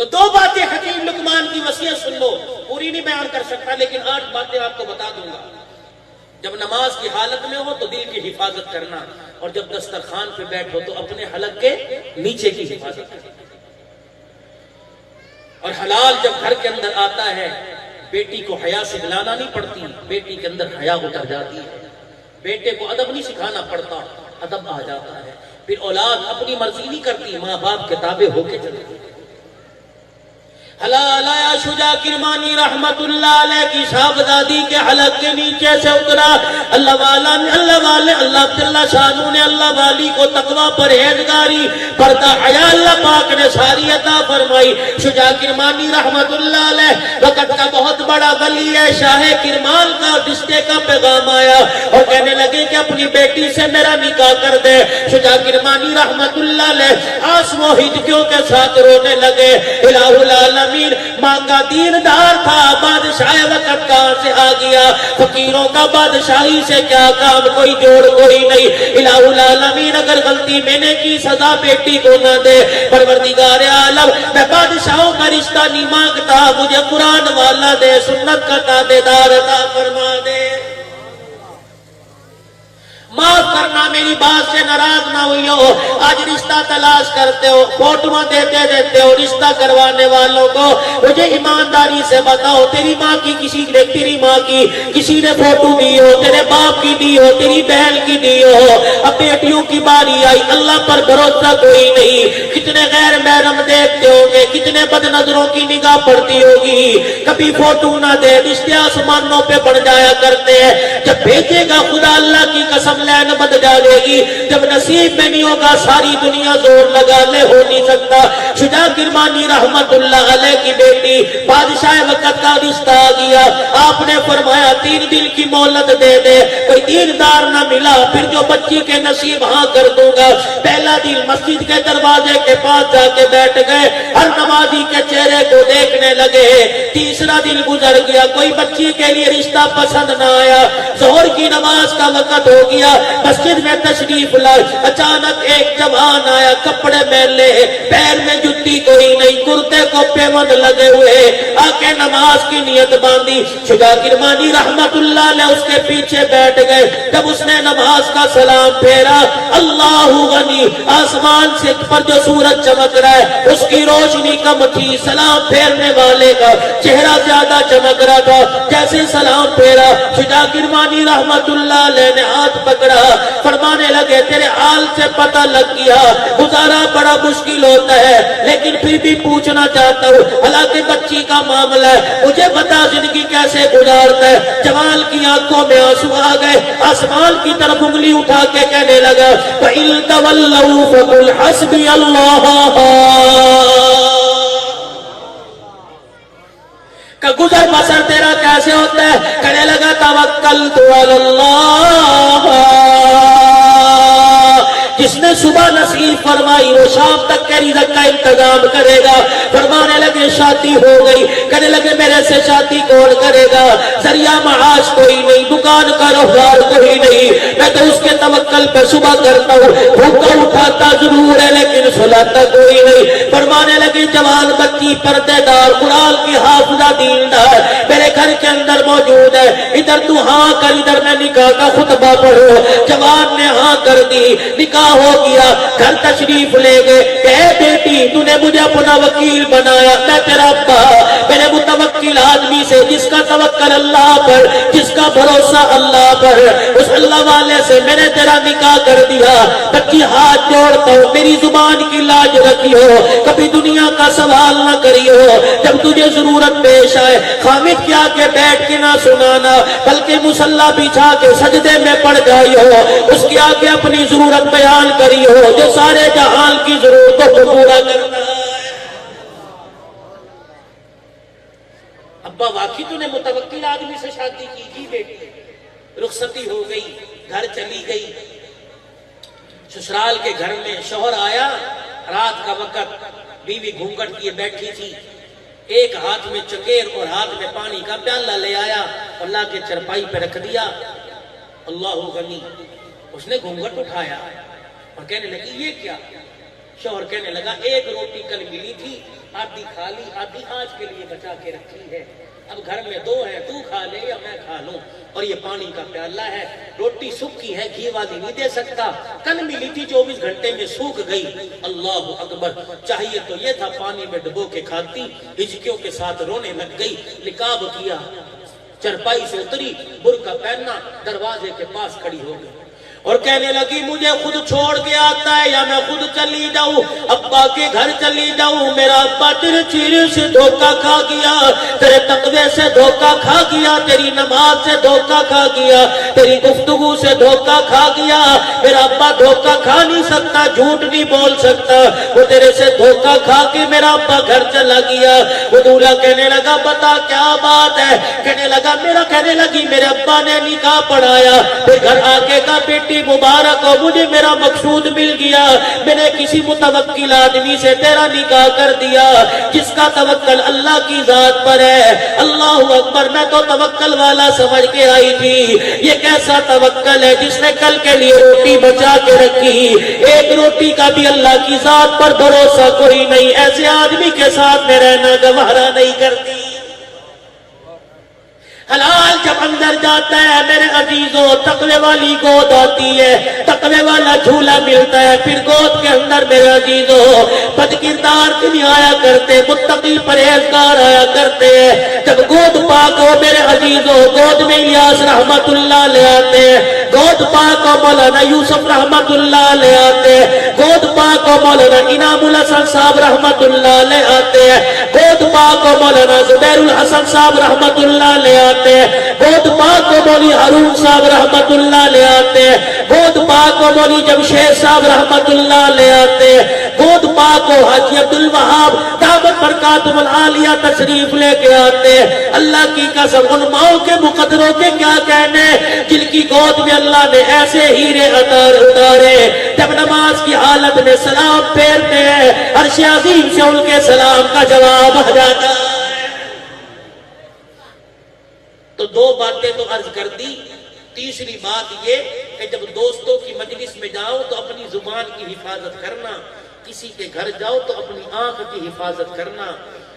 تو دو باتیں حکیم لقمان کی وصیت سن لو، پوری نہیں بیان کر سکتا لیکن 8 باتیں آپ کو بتا دوں گا۔ جب نماز کی حالت میں ہو تو دل کی حفاظت کرنا، اور جب دسترخوان پہ بیٹھو تو اپنے حلق کے نیچے کی حفاظت کرنا۔ اور حلال جب گھر کے اندر آتا ہے، بیٹی کو حیا سے ہلانا نہیں پڑتی، بیٹی کے اندر حیا اتر جاتی ہے۔ بیٹے کو ادب نہیں سکھانا پڑتا، ادب آ جاتا ہے۔ پھر اولاد اپنی مرضی نہیں کرتی، ماں باپ کے تابع ہو کے چلتی۔ حلال آیا شجاع کرمانی رحمت اللہ علیہ کی صاحبزادی کے حلق کے نیچے سے اترا۔ اللہ شانو نے اللہ والی کو تقوی پرہیزگاری پردہ حیا اللہ پاک نے ساری عطا فرمائی۔ شجاع کرمانی رحمت اللہ علیہ وقت کا بہت بڑا ولی ہے، شاہ کرمان کا رشتے کا پیغام آیا اور کہنے لگے کہ اپنی بیٹی سے میرا نکاح کر دے۔ شجاع کرمانی رحمت اللہ علیہ آنسو و ہچکیوں کے ساتھ رونے لگے۔ الہ العالمین ماں کا دیندار تھا، بادشاہ وقت کہاں سے آ گیا؟ فقیروں کا بادشاہی سے کیا کام، کوئی جوڑ کوئی نہیں۔ الہ العالمین اگر غلطی میں نے کی سزا بیٹی کو نہ دے۔ پروردگار عالم میں بادشاہوں کا رشتہ نہیں مانگتا، مجھے قرآن والا دے، سنت کا تابعدار عطا فرما دے۔ معاف کرنا میری بات سے ناراض نہ ہوئی ہو۔ آج رشتہ تلاش کرتے ہو، فوٹوਆਂ دیتے ہو رشتہ کروانے والوں کو، مجھے ایمانداری سے بتاؤ، تیری ماں کی کسی نے فوٹو دی ہو، تیرے باپ کی دی ہو، تیری بہن کی دی ہو، اب بیٹیوں کی باری آئی، اللہ پر بھروسہ کوئی نہیں۔ کتنے غیر محرم دیکھتے ہوں گے، کتنے بد نظروں کی نگاہ پڑتی ہوگی، کبھی فوٹو نہ دے، رشتے آسمانوں پہ بڑھ جایا کرتے ہیں، جب بھیجے گا خدا اللہ کی قسم لین بد جائے گی، جب نصیب میں نہیں ہوگا ساری دنیا زور لگا لے، ہو نہیں سکتا۔ شجاع کرمانی رحمت اللہ علیہ کی بیٹی بادشاہ وقت کا رشتہ آ گیا، آپ نے فرمایا 3 دن کی مہلت دے دے، کوئی دیندار نہ ملا پھر جو بچی کے نصیب ہاں کر دوں گا۔ پہلا دن مسجد کے دروازے کے پاس جا کے بیٹھ گئے، ہر نمازی کے چہرے کو دیکھنے لگے۔ تیسرا دن گزر گیا، کوئی بچی کے لیے رشتہ پسند نہ آیا۔ ظہر کی نماز کا وقت ہو گیا، مسجد میں تشریف لائے، اچانک ایک جوان آیا، کپڑے میلے، پیر میں جتی کوئی نہیں، کرتے کو پیوند لگے ہوئے، آ کے نماز کی نیت باندھی۔ شجاع کرمانی رحمت اللہ علیہ اس کے پیچھے بیٹھ گئے۔ جب اس نے نماز کا سلام پھیرا، اللہ غنی، آسمان سے پر جو سورج چمک رہا ہے اس کی روشنی کم تھی، سلام پھیرنے والے کا چہرہ زیادہ چمک رہا تھا۔ جیسے سلام پھیرا، شجاع کرمانی رحمت اللہ علیہ نے ہاتھ پکڑا، فرمانے لگے تیرے حال سے پتہ لگ گیا، گزارا بڑا مشکل ہوتا ہے، لیکن پھر بھی پوچھنا چاہتا ہوں، حالانکہ بچی کا معاملہ ہے، مجھے بتا زندگی کیسے گزارتا ہے۔ جوان کی آنکھوں میں آنسو آ گئے، آسمان کی طرف انگلی اٹھا کے کہنے لگا فَإِن تَوَلَّوْا فَقُلْ حَسْبِيَ اللَّهُ۔ کہ گزر بسر تیرا کیسے ہوتا ہے؟ کہنے لگا توکلت علی اللہ، جس نے صبح نصیب فرمائی وہ شام تک کے رزق کا انتظام کرے گا۔ فرمانے لگے شادی ہو گئی، کہنے لگے میرے سے شادی کون کرے گا؟ ذریعہ معاش کوئی نہیں، دکان کاروبار کوئی نہیں، میں تو اس کے توکل پہ صبح کرتا ہوں، بھوکا اٹھاتا ضرور ہے لیکن سلاتا کوئی نہیں۔ فرمانے لگے جوان بچی پردے دار، قرآن کی حافظہ دیندار میرے گھر کے اندر موجود ہے، ادھر تو ہاں کر، ادھر میں نکاح کا خطبہ پڑھو۔ جوان نے ہاں کر دی، نکاح ہو گیا، گھر تشریف لے گئے کہ اے بیٹی تو نے مجھے اپنا وکیل بنایا، میں تیرا ابا، میرے متوکل آدمی سے جس کا توکل اللہ پر، جس کا بھروسہ اللہ پر، اس اللہ والے سے میں نے تیرا نکاح کر دیا۔ بچی ہاتھ جوڑتا ہوں، میری زبان کی لاج رکھی ہو، کبھی دنیا کا سوال نہ کری ہو، جب تجھے ضرورت پیش آئے خامد کیا کہ بیٹھ کے نہ سنانا، بلکہ مصلی بچھا کے سجدے میں پڑ جائی ہو، اس کے آگے اپنی ضرورت بیان کری ہو، جو سارے جہان کی ضرورتوں کو پورا کرتا ہے۔ ابا واقعی تو نے متوکل آدمی سے شادی کی؟ جی بیٹی۔ رخصتی ہو گئی، گھر چلی گئی، سسرال کے گھر میں شوہر آیا، رات کا وقت، بیوی گھونگھٹ کیے بیٹھی تھی، ایک ہاتھ میں چکیر اور ہاتھ میں پانی کا پیالہ لے آیا اور لا کے چرپائی پہ رکھ دیا۔ اللہ غنی، اس نے گھونگھٹ اٹھایا اور کہنے لگی یہ کیا؟ شوہر کہنے لگا ایک روٹی کل ملی تھی، آدھی کھا لی، آدھی آج کے لیے بچا کے رکھی ہے، اب گھر میں دو ہیں، تو کھا لے یا میں کھا لوں، اور یہ پانی کا پیالہ ہے، روٹی سوکھی ہے، گھی والی نہیں دے سکتا، کل ملی تھی 24 گھنٹے میں سوکھ گئی۔ اللہ اکبر، چاہیے تو یہ تھا پانی میں ڈبو کے کھاتی، ہچکیوں کے ساتھ رونے لگ گئی، نقاب کیا، چرپائی سے اتری، برقع پہننا، دروازے کے پاس کھڑی ہو گئی اور کہنے لگی مجھے خود چھوڑ کے آتا ہے یا میں خود چلی جاؤں، ابا کے گھر چلی جاؤں، میرا ابا تیرے چہرے سے دھوکہ کھا گیا، تیرے تقوی سے دھوکہ کھا گیا، تیری نماز سے دھوکہ کھا گیا، تیری گفتگو سے دھوکہ کھا گیا، میرا ابا دھوکہ کھا نہیں سکتا، جھوٹ نہیں بول سکتا، وہ تیرے سے دھوکہ کھا کے میرا ابا گھر چلا گیا۔ وہ دولہا کہنے لگا بتا کیا بات ہے، کہنے لگی میرے ابا نے نکاح پڑھایا، پھر گھر آگے کا بیٹی مبارک ہو، مجھے میرا مقصود مل گیا، میں نے کسی متوکل آدمی سے تیرا نکاح کر دیا جس کا توکل اللہ کی ذات پر ہے۔ اللہ اکبر، میں تو توکل والا سمجھ کے آئی تھی، یہ کیسا توکل ہے جس نے کل کے لیے روٹی بچا کے رکھی، ایک روٹی کا بھی اللہ کی ذات پر بھروسہ کوئی نہیں، ایسے آدمی کے ساتھ میں رہنا گوارا نہیں کرتی۔ حلال جب اندر جاتا ہے میرے عزیزوں، تقوی والی گود آتی ہے، تقوی والا جھولا ملتا ہے، پھر گود کے اندر میرے عزیزوں بد کردار نہیں آیا کرتے، متقی پرہیزگار آیا کرتے ہیں۔ جب گود پاک ہو میرے عزیزوں، گود میں الیاس رحمت اللہ لے آتے ہیں، گود پاک ہو مولانا یوسف رحمت اللہ لے آتے ہیں، گود پاک ہو مولانا انعام الحسن صاحب رحمت اللہ لے آتے ہیں، گود پاک ہو مولانا زبیر الحسن صاحب رحمت اللہ لے آتے ہیں، گود پاک کو مولوی ہارون صاحب رحمت اللہ لے آتے ہیں، گود پاک کو مولوی جمشید صاحب رحمت اللہ لے آتے ہیں، گود پاک کو حاجی عبدالوہاب دعوت برکاتہم العالیہ تشریف لے کے آتے ہیں۔ اللہ کی قسم ان ماؤں کے مقدروں کے کیا کہنے، جن کی گود میں اللہ نے ایسے ہیرے اتارے، جب نماز کی حالت میں سلام پھیرتے ہیں عرش عظیم سے ان کے سلام کا جواب آ جاتا ہے۔ تو دو باتیں تو عرض کر دی، تیسری بات یہ کہ جب دوستوں کی مجلس میں جاؤ تو اپنی زبان کی حفاظت کرنا، کسی کے گھر جاؤ تو اپنی آنکھ کی حفاظت کرنا،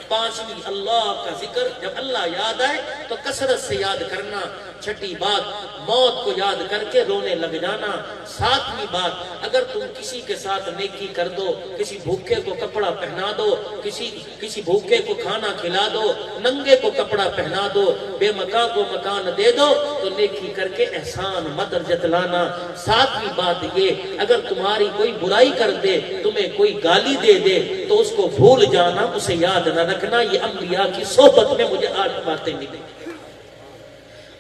پانچویں اللہ کا ذکر، جب اللہ یاد آئے تو کثرت سے یاد کرنا، چھٹی بات موت کو یاد کر کے رونے لگ جانا، ساتویں بات اگر تم کسی کے ساتھ نیکی کر دو، کسی بھوکے کو کپڑا پہنا دو، کسی بھوکے کو کھانا کھلا دو، ننگے کو کپڑا پہنا دو، بے مکان کو مکان دے دو، تو نیکی کر کے احسان مت جتلانا۔ ساتویں بات یہ اگر تمہاری کوئی برائی کر دے، تمہیں کوئی گالی دے دے تو اس کو بھول جانا، اسے یاد نہ رکھنا۔ یہ انبیاء کی صحبت میں مجھے 8 باتیں ملی،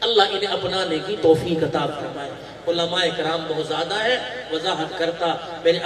اللہ انہیں اپنانے کی توفیق عطا فرمائے۔ علماء کرام بہت زیادہ ہے، وضاحت کرتا میرے